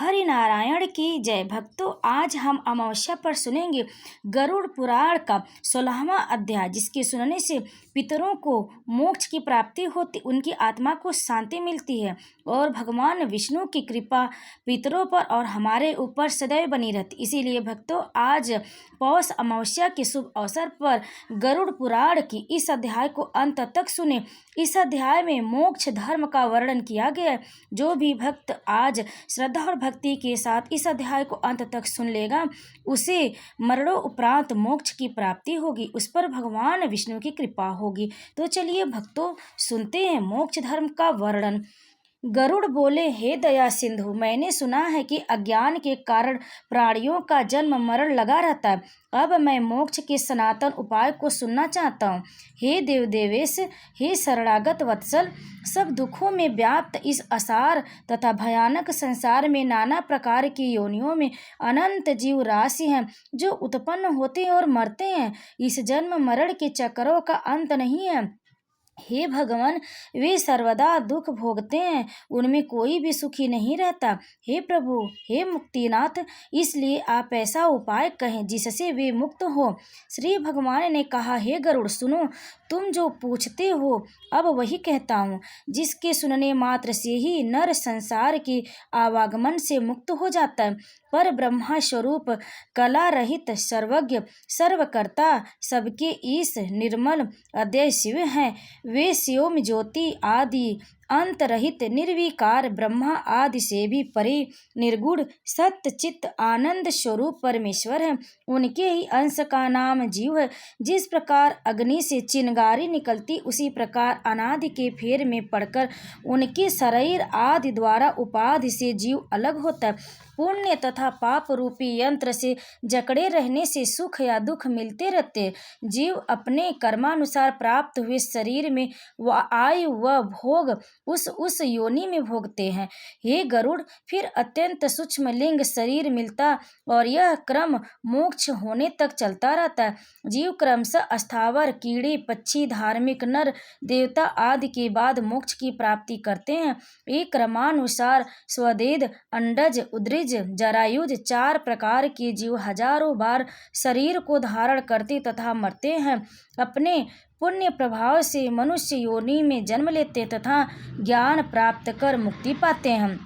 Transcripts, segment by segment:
हरि नारायण की जय। भक्तों, आज हम अमावस्या पर सुनेंगे गरुड़ पुराण का 16वां अध्याय, जिसके सुनने से पितरों को मोक्ष की प्राप्ति होती, उनकी आत्मा को शांति मिलती है और भगवान विष्णु की कृपा पितरों पर और हमारे ऊपर सदैव बनी रहती। इसीलिए भक्तों, आज पौष अमावस्या के शुभ अवसर पर गरुड़ पुराण की इस अध्याय को अंत तक सुने। इस अध्याय में मोक्ष धर्म का वर्णन किया गया है। जो भी भक्त आज श्रद्धा और भक्ति के साथ इस अध्याय को अंत तक सुन लेगा, उसे मरणोपरांत मोक्ष की प्राप्ति होगी, उस पर भगवान विष्णु की कृपा होगी। तो चलिए भक्तों, सुनते हैं मोक्ष धर्म का वर्णन। गरुड़ बोले, हे दया सिंधु, मैंने सुना है कि अज्ञान के कारण प्राणियों का जन्म मरण लगा रहता है। अब मैं मोक्ष के सनातन उपाय को सुनना चाहता हूँ। हे देव देवेश, हे शरणागत वत्सल, सब दुखों में व्याप्त इस असार तथा भयानक संसार में नाना प्रकार की योनियों में अनंत जीव राशि हैं, जो उत्पन्न होते और मरते हैं। इस जन्म मरण के चक्रों का अंत नहीं है। हे भगवान, वे सर्वदा दुख भोगते हैं, उनमें कोई भी सुखी नहीं रहता। हे प्रभु, हे मुक्तिनाथ, इसलिए आप ऐसा उपाय कहें जिससे वे मुक्त हो। श्री भगवान ने कहा, हे गरुड़, सुनो, तुम जो पूछते हो अब वही कहता हूँ, जिसके सुनने मात्र से ही नर संसार के आवागमन से मुक्त हो जाता है। पर ब्रह्मा स्वरूप कला रहित सर्वज्ञ सर्वकर्ता सबके ईश निर्मल अद्वय शिव हैं। वे शिवम ज्योति आदि अंत रहित निर्विकार ब्रह्मा आदि से भी परे निर्गुण सत्य चित्त आनंद स्वरूप परमेश्वर है। उनके ही अंश का नाम जीव है। जिस प्रकार अग्नि से चिंगारी निकलती, उसी प्रकार अनादि के फेर में पड़कर उनके शरीर आदि द्वारा उपाधि से जीव अलग होता है। पुण्य तथा पाप रूपी यंत्र से जकड़े रहने से सुख या दुख मिलते रहते। जीव अपने कर्मानुसार प्राप्त हुए शरीर में आयु व भोग उस योनि में भोगते हैं। हे गरुड़, फिर अत्यंत सूक्ष्म लिंग शरीर मिलता और यह क्रम मोक्ष होने तक चलता रहता है। जीव क्रमशः स्थावर कीड़े पक्षी धार्मिक नर देवता आदि के बाद मोक्ष की प्राप्ति करते हैं। एक क्रमानुसार स्वदेद अंडज उद्रिज जरायुज 4 प्रकार के जीव हजारों बार शरीर को धारण करते तथा मरते हैं। अपने पुण्य प्रभाव से मनुष्य योनि में जन्म लेते तथा ज्ञान प्राप्त कर मुक्ति पाते हैं।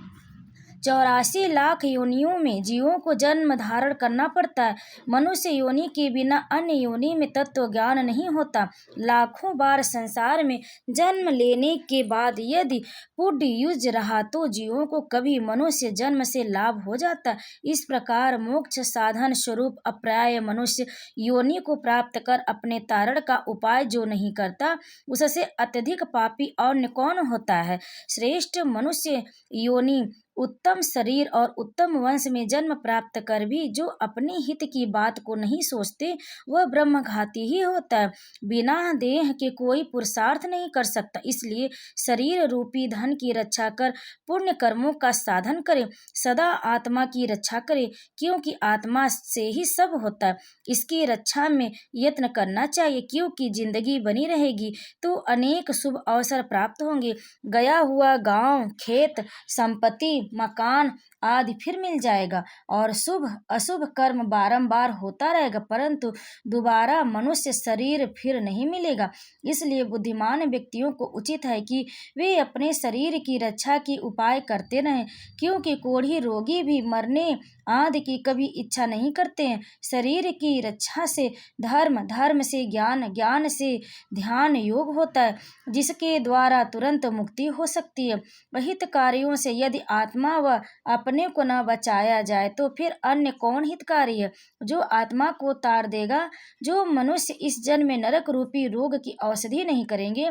84 लाख योनियों में जीवों को जन्म धारण करना पड़ता है। मनुष्य योनि के बिना अन्य योनि में तत्व ज्ञान नहीं होता। लाखों बार संसार में जन्म लेने के बाद यदि पुण्य युज रहा तो जीवों को कभी मनुष्य जन्म से लाभ हो जाता। इस प्रकार मोक्ष साधन स्वरूप अप्राय मनुष्य योनि को प्राप्त कर अपने तारण का उपाय जो नहीं करता, उससे अत्यधिक पापी और कौन होता है। श्रेष्ठ मनुष्य योनि उत्तम शरीर और उत्तम वंश में जन्म प्राप्त कर भी जो अपने हित की बात को नहीं सोचते, वह ब्रह्मघाती ही होता है। बिना देह के कोई पुरुषार्थ नहीं कर सकता। इसलिए शरीर रूपी धन की रक्षा कर पुण्य कर्मों का साधन करे, सदा आत्मा की रक्षा करे, क्योंकि आत्मा से ही सब होता है। इसकी रक्षा में यत्न करना चाहिए, क्योंकि जिंदगी बनी रहेगी तो अनेक शुभ अवसर प्राप्त होंगे। गया हुआ गांव, खेत, संपत्ति, मकान आदि फिर मिल जाएगा और शुभ अशुभ कर्म बारंबार होता रहेगा, परंतु दोबारा मनुष्य शरीर फिर नहीं मिलेगा। इसलिए बुद्धिमान व्यक्तियों को उचित है कि वे अपने शरीर की रक्षा की उपाय करते रहें, क्योंकि कोढ़ी रोगी भी मरने आदि की कभी इच्छा नहीं करते हैं। शरीर की रक्षा से धर्म, धर्म से ज्ञान, ज्ञान से ध्यान योग होता है, जिसके द्वारा तुरंत मुक्ति हो सकती है। अहित कार्यों से यदि आत्मा व अपने को न बचाया जाए तो फिर अन्य कौन हितकारी है, जो आत्मा को तार देगा। जो मनुष्य इस जन्म में नरक रूपी रोग की औषधि नहीं करेंगे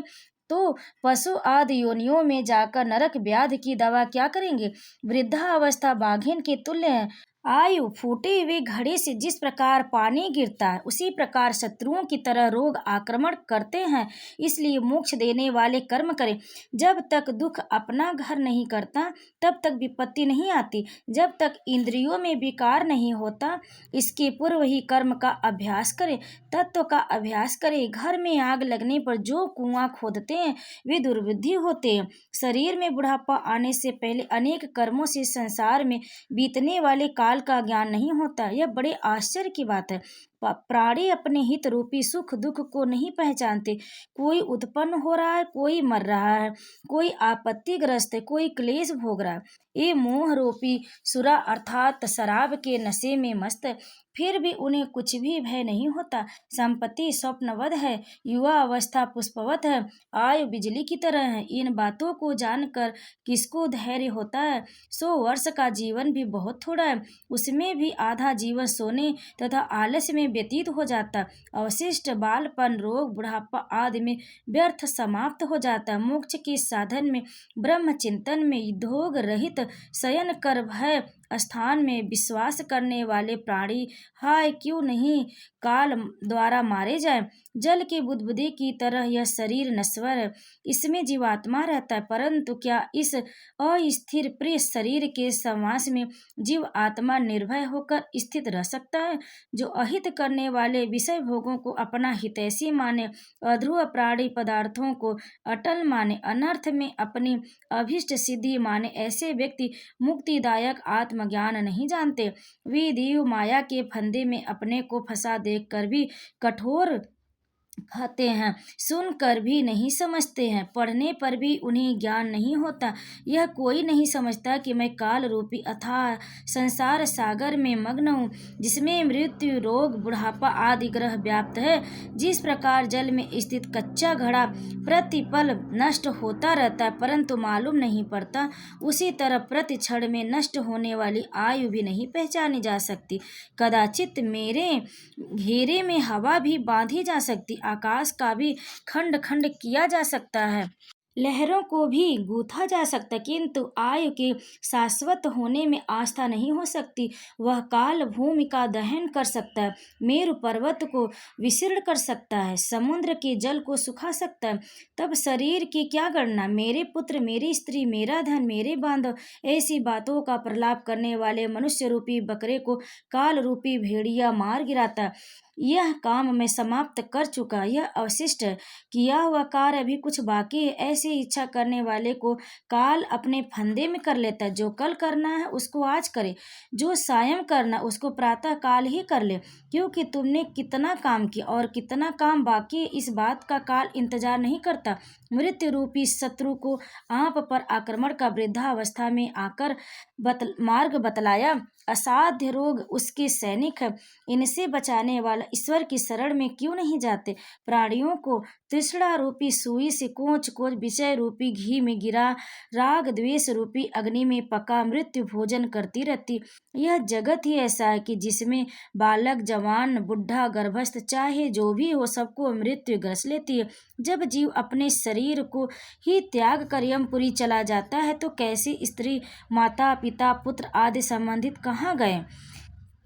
तो पशु आदि योनियों में जाकर नरक व्याधि की दवा क्या करेंगे। वृद्धावस्था बाघिन के तुल्य है। आयु फूटे हुए घड़े से जिस प्रकार पानी गिरता है, उसी प्रकार शत्रुओं की तरह रोग आक्रमण करते हैं। इसलिए मोक्ष देने वाले कर्म करें। जब तक दुख अपना घर नहीं करता, तब तक विपत्ति नहीं आती। जब तक इंद्रियों में विकार नहीं होता, इसके पूर्व ही कर्म का अभ्यास करें, तत्व का अभ्यास करें। घर में आग लगने पर जो कुआं खोदते हैं, वे दुर्बुद्धि होते हैं। शरीर में बुढ़ापा आने से पहले अनेक कर्मों से संसार में बीतने वाले काल का ज्ञान नहीं होता। यह बड़े आश्चर्य की बात है। प्राणी अपने हित रूपी सुख दुख को नहीं पहचानते। कोई उत्पन्न हो रहा है, कोई मर रहा है, कोई आपत्तिग्रस्त है, कोई क्लेश भोग रहा है। ये मोह रूपी सुरा अर्थात शराब के नशे में मस्त है, फिर भी उन्हें कुछ भी भय नहीं होता। संपत्ति स्वप्नवद है, युवा अवस्था पुष्पवत है, आयु बिजली की तरह है। इन बातों को जानकर किसको धैर्य होता है? 100 वर्ष का जीवन भी बहुत थोड़ा है, उसमें भी आधा जीवन सोने तथा आलस्य में व्यतीत हो जाता। अवशिष्ट बालपन रोग बुढ़ापा आदि में व्यर्थ समाप्त हो जाता। मोक्ष के साधन में ब्रह्म चिंतन में योग रहित शयन कर भय स्थान में विश्वास करने वाले प्राणी हाय क्यों नहीं काल द्वारा मारे जाए। जल के बुदबुदे की तरह यह शरीर नश्वर है, इसमें जीवात्मा रहता है, परंतु क्या इस अस्थिर प्रिय शरीर के समास में जीव आत्मा निर्भय होकर स्थित रह सकता है? जो अहित करने वाले विषय भोगों को अपना हितैषी माने, अध्रुव प्राणी पदार्थों को अटल माने, अनर्थ में अपनी अभीष्ट सिद्धि माने, ऐसे व्यक्ति मुक्तिदायक आत्मज्ञान नहीं जानते। वे देव माया के फंदे में अपने को फंसा देखकर भी कठोर खाते हैं, सुनकर भी नहीं समझते हैं, पढ़ने पर भी उन्हें ज्ञान नहीं होता। यह कोई नहीं समझता कि मैं काल रूपी अथाह संसार सागर में मग्न हूँ, जिसमें मृत्यु रोग बुढ़ापा आदि ग्रह व्याप्त है। जिस प्रकार जल में स्थित कच्चा घड़ा प्रतिपल नष्ट होता रहता है, परंतु मालूम नहीं पड़ता, उसी तरह प्रति क्षण में नष्ट होने वाली आयु भी नहीं पहचानी जा सकती। कदाचित मेरे घेरे में हवा भी बांधी जा सकती, आकाश का भी खंड खंड किया जा सकता है, लहरों को भी गूथा जा सकता, किंतु आयु के शाश्वत होने में आस्था नहीं हो सकती। वह काल भूमि का दहन कर सकता है, मेरु पर्वत को विशीर्ण कर सकता है, समुद्र के जल को सुखा सकता है। तब शरीर की क्या गणना? मेरे पुत्र, मेरी स्त्री, मेरा धन, मेरे बांधव, ऐसी बातों का प्रलाप करने वाले मनुष्य रूपी बकरे को काल रूपी भेड़िया मार गिराता है। यह काम मैं समाप्त कर चुका, यह अवशिष्ट है, किया हुआ कार्य अभी कुछ बाकी है। ऐसी इच्छा करने वाले को काल अपने फंदे में कर लेता है। जो कल करना है उसको आज करे, जो सायं करना उसको प्रातः काल ही कर ले, क्योंकि तुमने कितना काम किया और कितना काम बाकी है, इस बात का काल इंतजार नहीं करता। मृत्यु रूपी शत्रु को आप पर आक्रमण का वृद्धावस्था में आकर मार्ग बतलाया, असाध्य रोग उसके सैनिक है, इनसे बचाने वाला ईश्वर की शरण में क्यों नहीं जाते? प्राणियों को तृष्णा रूपी सुई से कोच कोच विषय रूपी घी में गिरा, राग द्वेष रूपी अग्नि में पका मृत्यु भोजन करती रहती। यह जगत ही ऐसा है कि जिसमें बालक जवान बुढ़ा गर्भस्थ चाहे जो भी हो, सबको मृत्यु ग्रस लेती है। जब जीव अपने शरीर को ही त्याग कर यमपुरी चला जाता है, तो कैसी स्त्री माता पिता पुत्र आदि संबंधित कहाँ गए?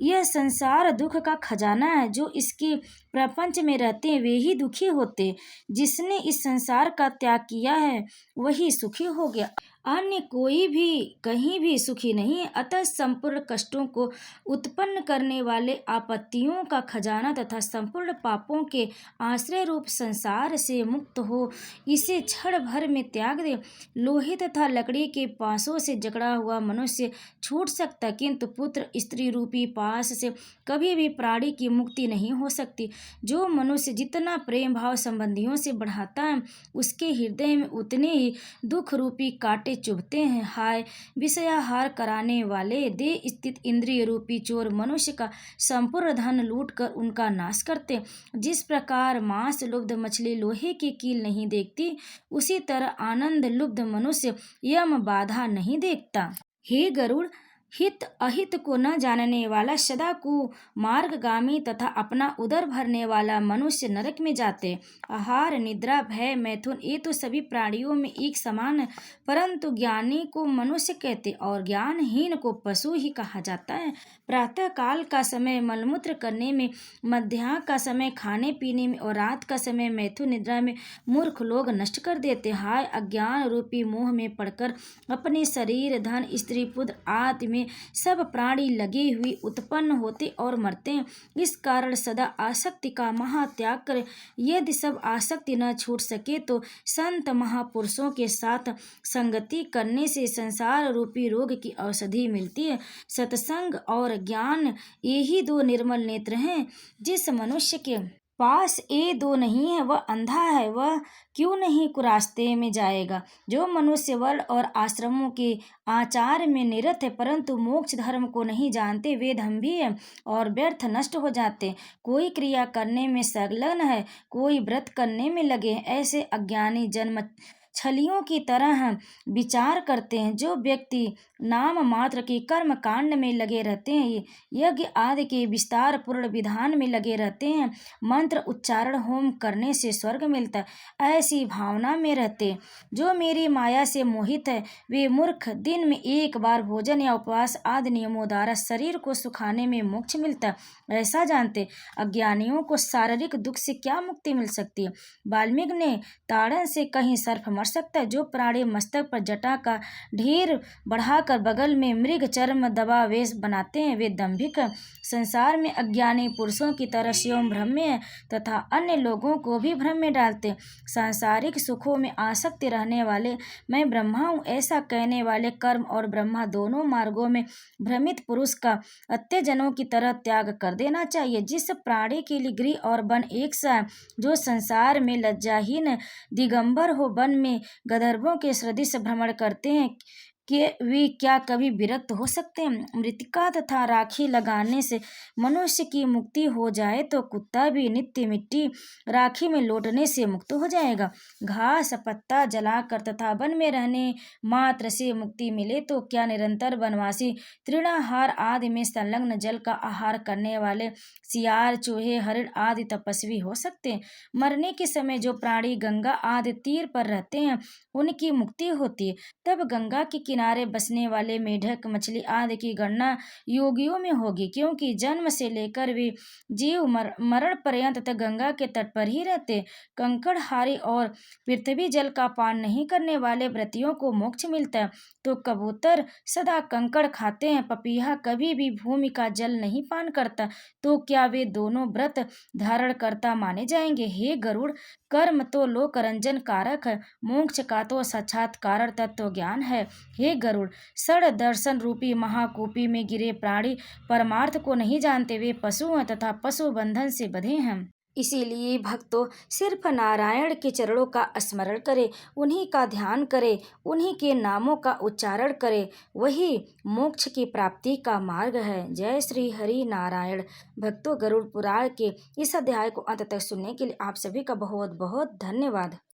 यह संसार दुख का खजाना है, जो इसके प्रपंच में रहते हैं वे ही दुखी होते। जिसने इस संसार का त्याग किया है वही सुखी हो गया, अन्य कोई भी कहीं भी सुखी नहीं है। अतः संपूर्ण कष्टों को उत्पन्न करने वाले आपत्तियों का खजाना तथा संपूर्ण पापों के आश्रय रूप संसार से मुक्त हो, इसे क्षण भर में त्याग दे। लोहे तथा लकड़ी के पासों से जकड़ा हुआ मनुष्य छूट सकता, किंतु पुत्र स्त्री रूपी पास से कभी भी प्राणी की मुक्ति नहीं हो सकती। जो मनुष्य जितना प्रेम भाव संबंधियों से बढ़ाता है, उसके हृदय में उतने ही दुख रूपी कांटे चुभते हैं। हाय विषयाहार कराने वाले देह स्थित इंद्रिय रूपी चोर मनुष्य का संपूर्ण धन लूट कर उनका नाश करते। जिस प्रकार मांस लुब्ध मछली लोहे की कील नहीं देखती, उसी तरह आनंद लुब्ध मनुष्य यम बाधा नहीं देखता। हे गरुड़, हित अहित को न जानने वाला, सदा कुमार्गगामी तथा अपना उदर भरने वाला मनुष्य नरक में जाते। आहार, निद्रा, भय, मैथुन ये तो सभी प्राणियों में एक समान है, परंतु ज्ञानी को मनुष्य कहते और ज्ञानहीन को पशु ही कहा जाता है। प्रातः काल का समय मलमूत्र करने में, मध्याह्न का समय खाने पीने में और रात का समय मैथुन निद्रा में मूर्ख लोग नष्ट कर देते। हाय अज्ञान रूपी मोह में पड़कर अपने शरीर, धन, स्त्री, पुत्र आदि में सब प्राणी लगे हुए उत्पन्न होते और मरते हैं। इस कारण सदा आसक्ति का महात्याग करें। यदि सब आसक्ति न छूट सके तो संत महापुरुषों के साथ संगति करने से संसार रूपी रोग की औषधि मिलती है। सत्संग और ज्ञान यही दो निर्मल नेत्र हैं। जिस मनुष्य के पास ये दो नहीं है वह अंधा है, वह क्यों नहीं कुरास्ते में जाएगा। जो मनुष्य वर्ण और आश्रमों के आचार में निरत है परंतु मोक्ष धर्म को नहीं जानते, वे दंभी है और व्यर्थ नष्ट हो जाते। कोई क्रिया करने में संलग्न है, कोई व्रत करने में लगे हैं, ऐसे अज्ञानी जन्म छलियों की तरह विचार करते हैं। जो व्यक्ति नाम मात्र के कर्म कांड में लगे रहते हैं, यज्ञ आदि के विस्तार पूर्ण विधान में लगे रहते हैं, मंत्र उच्चारण होम करने से स्वर्ग मिलता है, ऐसी भावना में रहते। जो मेरी माया से मोहित है वे मूर्ख दिन में एक बार भोजन या उपवास आदि नियमों द्वारा शरीर को सुखाने में मोक्ष मिलता है, ऐसा जानते। अज्ञानियों को शारीरिक दुख से क्या मुक्ति मिल सकती है। वाल्मीकि ने ताड़न से कहीं सर्प मर सकता है। जो प्राणी मस्तक पर जटा का ढेर बढ़ाकर बगल में मृग चर्म दबा वेश बनाते हैं, वे दंभिक संसार में अज्ञानी पुरुषों की तरह स्वयं भ्रम में है तथा अन्य लोगों को भी भ्रम में डालते। सांसारिक सुखों में आसक्त रहने वाले, मैं ब्रह्मा हूँ ऐसा कहने वाले, कर्म और ब्रह्मा दोनों मार्गों में भ्रमित पुरुष का अत्यजनों की तरह त्याग कर देना चाहिए। जिस प्राणी के लिए गृह और वन एक सा है, जो संसार में लज्जाहीन दिगंबर हो, वन में गंधर्वों के सदृश भ्रमण करते हैं, कि वे क्या कभी विरक्त हो सकते हैं। मृतिका तथा राखी लगाने से मनुष्य की मुक्ति हो जाए तो कुत्ता भी नित्य मिट्टी राखी में लौटने से मुक्त हो जाएगा। घास पत्ता जलाकर तथा वन में रहने मात्र से मुक्ति मिले तो क्या निरंतर वनवासी तृणाहार आदि में संलग्न जल का आहार करने वाले सियार, चूहे, हरिण आदि तपस्वी हो सकते हैं। मरने के समय जो प्राणी गंगा आदि तीर पर रहते हैं उनकी मुक्ति होती है। तब गंगा के किनारे बसने वाले मेढक, मछली आदि की गणना योगियों में होगी, क्योंकि जन्म से लेकर वे जीव मरण पर्यंत तक गंगा के तट पर ही रहते। कंकड़हारी और पृथ्वी जल का पान नहीं करने वाले व्रतियों को मोक्ष मिलता है। तो कबूतर सदा कंकड़ खाते हैं, पपीहा कभी भी भूमि का जल नहीं पान करता, तो क्या वे दोनों व्रत धारण करता माने जाएंगे। हे गरुड़, कर्म तो लोक रंजन कारक है, मोक्ष का तो साक्षात्कार तत्व ज्ञान है। हे गरुड़, षड दर्शन रूपी महाकूपी में गिरे प्राणी परमार्थ को नहीं जानते, वे पशु हैं तथा पशु बंधन से बंधे हैं। इसीलिए भक्तों सिर्फ नारायण के चरणों का स्मरण करें, उन्हीं का ध्यान करें, उन्हीं के नामों का उच्चारण करें, वही मोक्ष की प्राप्ति का मार्ग है। जय श्री हरि नारायण। भक्तों, गरुड़ पुराण के इस अध्याय को अंत तक सुनने के लिए आप सभी का बहुत बहुत धन्यवाद।